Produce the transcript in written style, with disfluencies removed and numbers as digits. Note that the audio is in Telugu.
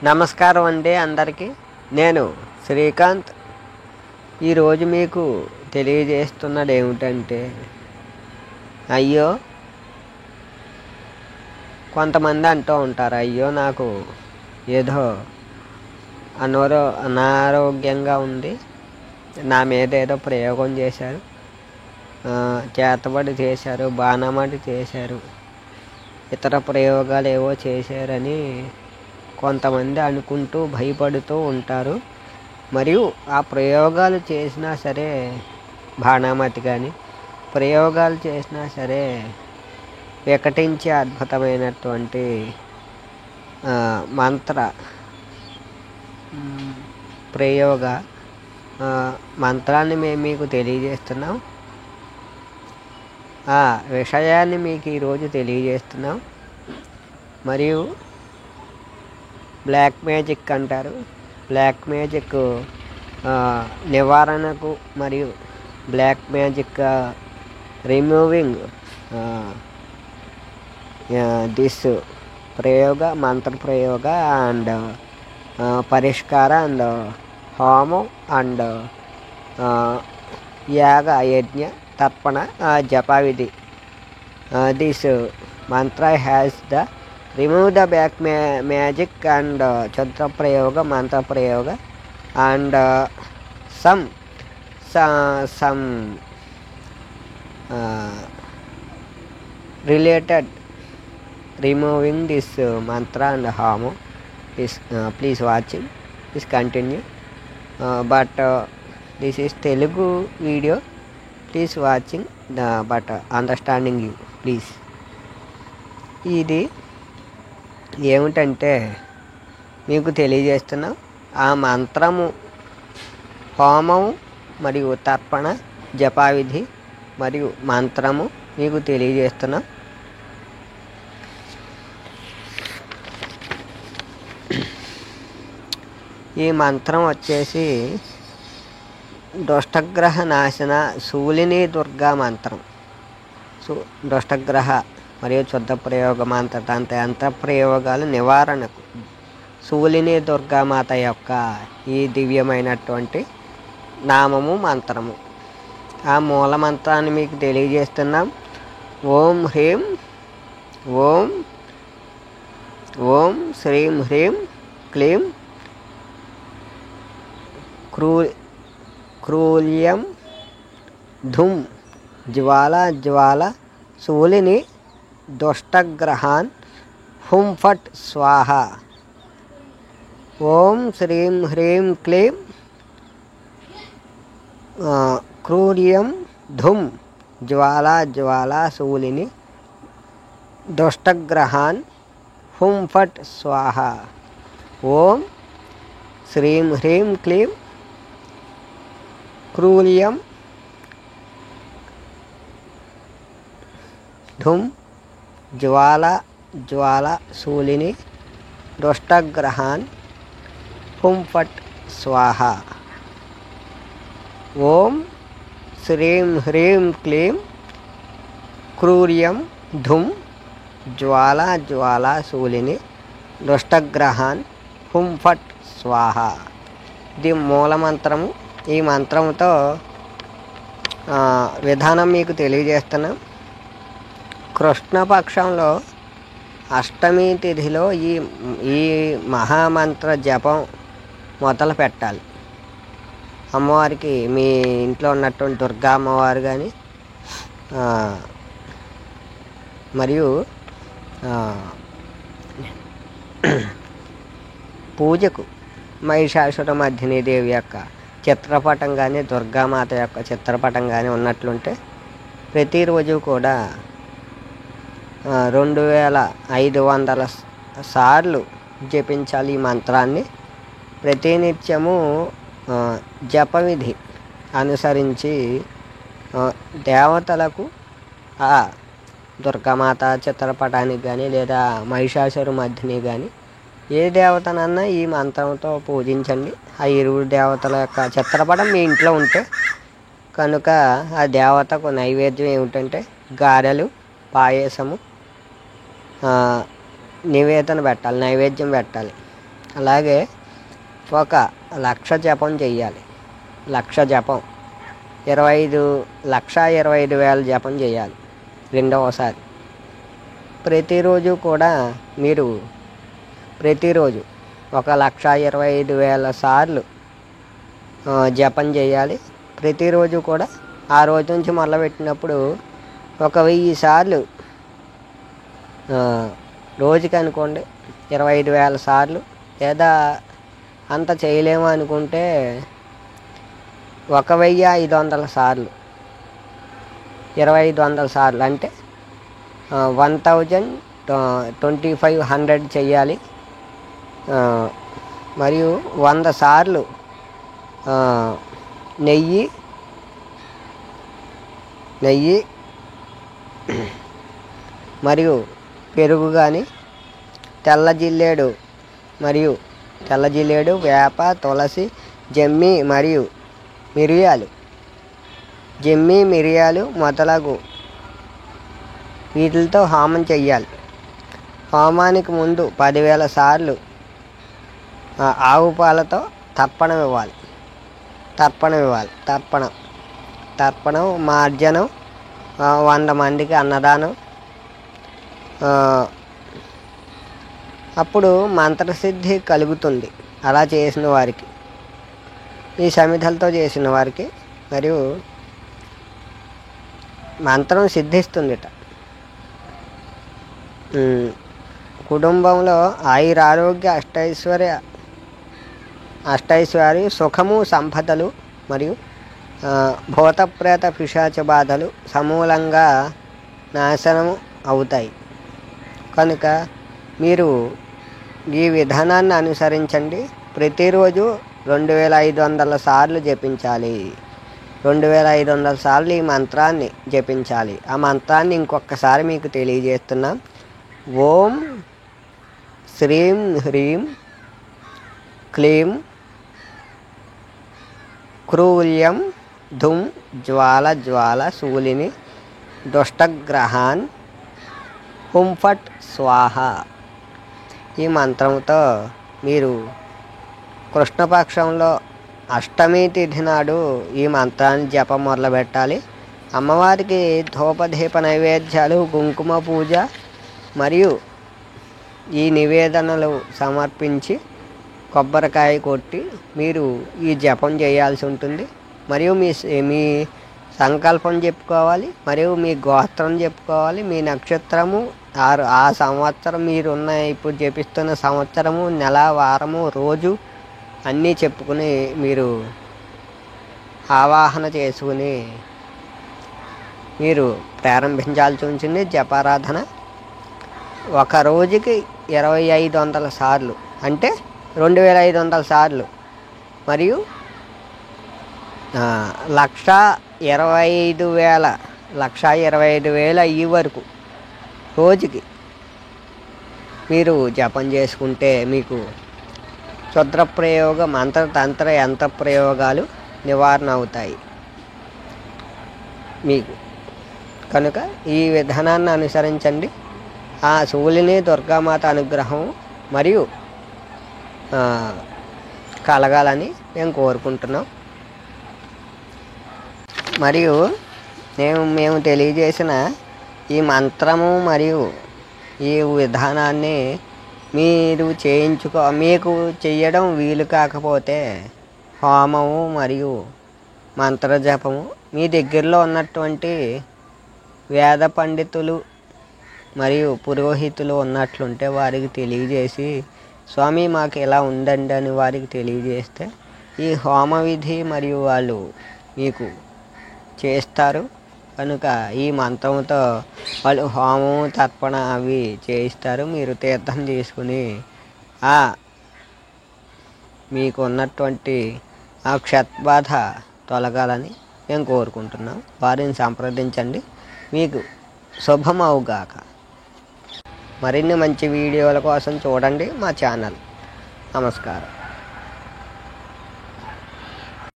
నమస్కారం అండి అందరికీ. నేను శ్రీకాంత్. ఈరోజు మీకు తెలియజేస్తున్నది ఏమిటంటే, అయ్యో కొంతమంది అంటూ ఉంటారు, అయ్యో నాకు ఏదో అనారోగ్యంగా ఉంది, నా మీద ఏదో ప్రయోగం చేశారు, చేతబడి చేశారు, బాణమడి చేశారు, ఇతర ప్రయోగాలు ఏవో చేశారని కొంతమంది అనుకుంటూ భయపడుతూ ఉంటారు. మరియు ఆ ప్రయోగాలు చేసినా సరే, బాణామతి కానీ ప్రయోగాలు చేసినా సరే వికటించే అద్భుతమైనటువంటి మంత్ర ప్రయోగ మంత్రాన్ని మేము మీకు తెలియజేస్తున్నాం. ఆ విషయాన్ని మీకు ఈరోజు తెలియజేస్తున్నాం. మరియు బ్లాక్ మ్యాజిక్ అంటారు. బ్లాక్ మ్యాజిక్ నివారణకు మరియు బ్లాక్ మ్యాజిక్ రిమూవింగ్ దిస్ ప్రయోగ మంత్ర ప్రయోగ అండ్ పరిష్కార అండ్ హోమం అండ్ యాగ యజ్ఞ తర్పణ జపవిధి. This Mantra has the remove the black magic and chatra prayoga mantra prayoga and some related removing this mantra and hamo is please watching, please continue, but this is Telugu video, please watching but understanding you please. ఇది ఏమిటంటే మీకు తెలియజేస్తున్నాం. ఆ మంత్రము హోమం మరియు తర్పణ జపావిధి మరియు మంత్రము మీకు తెలియజేస్తున్నాం. ఈ మంత్రం వచ్చేసి దుష్టగ్రహ నాశన శూలిని దుర్గా మంత్రం. దుష్టగ్రహ మరియు శుద్ధ ప్రయోగ యంత్ర ప్రయోగాల నివారణకు శూలిని దుర్గామాత యొక్క ఈ దివ్యమైనటువంటి నామము మంత్రము. ఆ మూల మంత్రాన్ని మీకు తెలియజేస్తున్నాం. ఓం హ్రీం ఓం ఓం శ్రీం హ్రీం క్లీం క్రూల్యం ధుం జ్వాల జ్వాల శూలిని దుష్టగ్రహాన్ హుం ఫట్ స్వాహ. ఓం శ్రీం హ్రీం క్లీం క్రూర్యం ధుం జ్వాల జ్వాల శూలిని దుష్టగ్రహాన్ హుం ఫట్ స్వాహ. ఓం శ్రీం హ్రీం క్లీం క్రూర్యం ధుం జ్వాల జ్వాల శూలిని దుష్టగ్రహాన్ హుం ఫట్ స్వాహ. ఓం శ్రీం హ్రీం క్లీం క్రూర్యం ధుం జ్వాల జ్వాల శూలిని దుష్టగ్రహాన్ హుం ఫట్ స్వాహ. ఇది మూలమంత్రము. ఈ మంత్రముతో విధానం మీకు తెలియజేస్తున్నాం. కృష్ణపక్షంలో అష్టమి తిథిలో ఈ మహామంత్ర జపం మొదలు పెట్టాలి. అమ్మవారికి మీ ఇంట్లో ఉన్నటువంటి దుర్గా అమ్మవారు కానీ మరియు పూజకు మహిషాసుర మర్దినీ దేవి యొక్క చిత్రపటం కానీ దుర్గామాత యొక్క చిత్రపటం కానీ ఉన్నట్లుంటే ప్రతిరోజు కూడా 2500 సార్లు జపించాలి ఈ మంత్రాన్ని. ప్రతినిత్యము జపవిధి అనుసరించి దేవతలకు ఆ దుర్గామాత చిత్రపటానికి కానీ లేదా మహిషాసుర మర్దిని కానీ ఏ దేవతనన్నా ఈ మంత్రంతో పూజించండి. ఆ ఇరువురు దేవతల యొక్క చిత్రపటం మీ ఇంట్లో ఉంటే కనుక ఆ దేవతకు నైవేద్యం ఏమిటంటే గారెలు, పాయసము నివేదన పెట్టాలి, నైవేద్యం పెట్టాలి. అలాగే ఒక 1,00,000 జపం చేయాలి. 1,00,000 జపం 1,25,000 జపం చేయాలి రెండవసారి. ప్రతిరోజు కూడా మీరు ప్రతిరోజు ఒక 1,25,000 సార్లు జపం చేయాలి. ప్రతిరోజు కూడా ఆ రోజు నుంచి మొదలుపెట్టినప్పుడు ఒక 1000 సార్లు రోజుకి అనుకోండి, 25,000 సార్లు. లేదా అంత చేయలేము అనుకుంటే 1,500 సార్లు, 2,500 సార్లు అంటే 1,2500 చెయ్యాలి. మరియు 100 సార్లు నెయ్యి మరియు పెరుగు కానీ, తెల్ల జిల్లేడు, వేప, తులసి, మిరియాలు మొదలగు వీటితో హోమం చెయ్యాలి. హోమానికి ముందు 10,000 సార్లు ఆవు పాలతో తర్పణం ఇవ్వాలి. తర్పణం మార్జనం, 100 మందికి అన్నదానం. అప్పుడు మంత్రసిద్ధి కలుగుతుంది అలా చేసిన వారికి, ఈ సమిధలతో చేసిన వారికి. మరియు మంత్రం సిద్ధిస్తుందిట. కుటుంబంలో ఆయురారోగ్య అష్టైశ్వర్య సుఖము సంపదలు మరియు భూతప్రేత పిశాచ బాధలు సమూలంగా నాశనం అవుతాయి. కనుక మీరు ఈ విధానాన్ని అనుసరించండి. ప్రతిరోజు 2,500 సార్లు జపించాలి. 2,500 సార్లు ఈ మంత్రాన్ని జపించాలి. ఆ మంత్రాన్ని ఇంకొకసారి మీకు తెలియజేస్తున్నాం. ఓం శ్రీం హ్రీం క్లీం క్రూల్యం ధుం జ్వాల శూలిని దుష్టగ్రహాన్ హుంఫట్ స్వాహ. ఈ మంత్రంతో మీరు కృష్ణపక్షంలో అష్టమి తిథి నాడు ఈ మంత్రాన్ని జపం మొదలుపెట్టాలి. అమ్మవారికి ధూపదీప నైవేద్యాలు, కుంకుమ పూజ మరియు ఈ నివేదనలు సమర్పించి కొబ్బరికాయ కొట్టి మీరు ఈ జపం చేయాల్సి ఉంటుంది. మరియు మీ సంకల్పం చెప్పుకోవాలి, మరియు మీ గోత్రం చెప్పుకోవాలి, మీ నక్షత్రము, ఆ సంవత్సరం మీరున్న ఇప్పుడు జపిస్తున్న సంవత్సరము, నెల, వారము, రోజు అన్నీ చెప్పుకుని మీరు ఆవాహన చేసుకుని మీరు ప్రారంభించాల్సి ఉంటుంది జపారాధన. ఒక రోజుకి 2,500 సార్లు అంటే 2,500 సార్లు మరియు 1,25,000 అయ్యే వరకు రోజుకి మీరు జపం చేసుకుంటే మీకు క్షుద్ర ప్రయోగ మంత్రతంత్ర యంత్ర ప్రయోగాలు నివారణ అవుతాయి మీకు. కనుక ఈ విధానాన్ని అనుసరించండి. ఆ శూలిని దుర్గామాత అనుగ్రహం మరియు కలగాలని మేము కోరుకుంటున్నాం. మరియు మేము తెలియజేసిన ఈ మంత్రము మరియు ఈ విధానాన్ని మీరు మీకు చేయడం వీలు కాకపోతే హోమము మరియు మంత్రజపము మీ దగ్గరలో ఉన్నటువంటి వేద పండితులు మరియు పురోహితులు ఉన్నట్లుంటే వారికి తెలియజేసి, స్వామి మాకు ఇలా ఉందండి అని వారికి తెలియజేస్తే ఈ హోమ విధి మరియు వాళ్ళు మీకు చేస్తారు. కనుక ఈ మంత్రంతో వాళ్ళు హోమం తర్పణ అవి చేయిస్తారు. మీరు తీర్థం తీసుకుని మీకు ఉన్నటువంటి ఆ క్షతబాధ తొలగాలని మేము కోరుకుంటున్నాం. వారిని సంప్రదించండి, మీకు శుభమవుగాక. మరిన్ని మంచి వీడియోల కోసం చూడండి మా ఛానల్. నమస్కారం.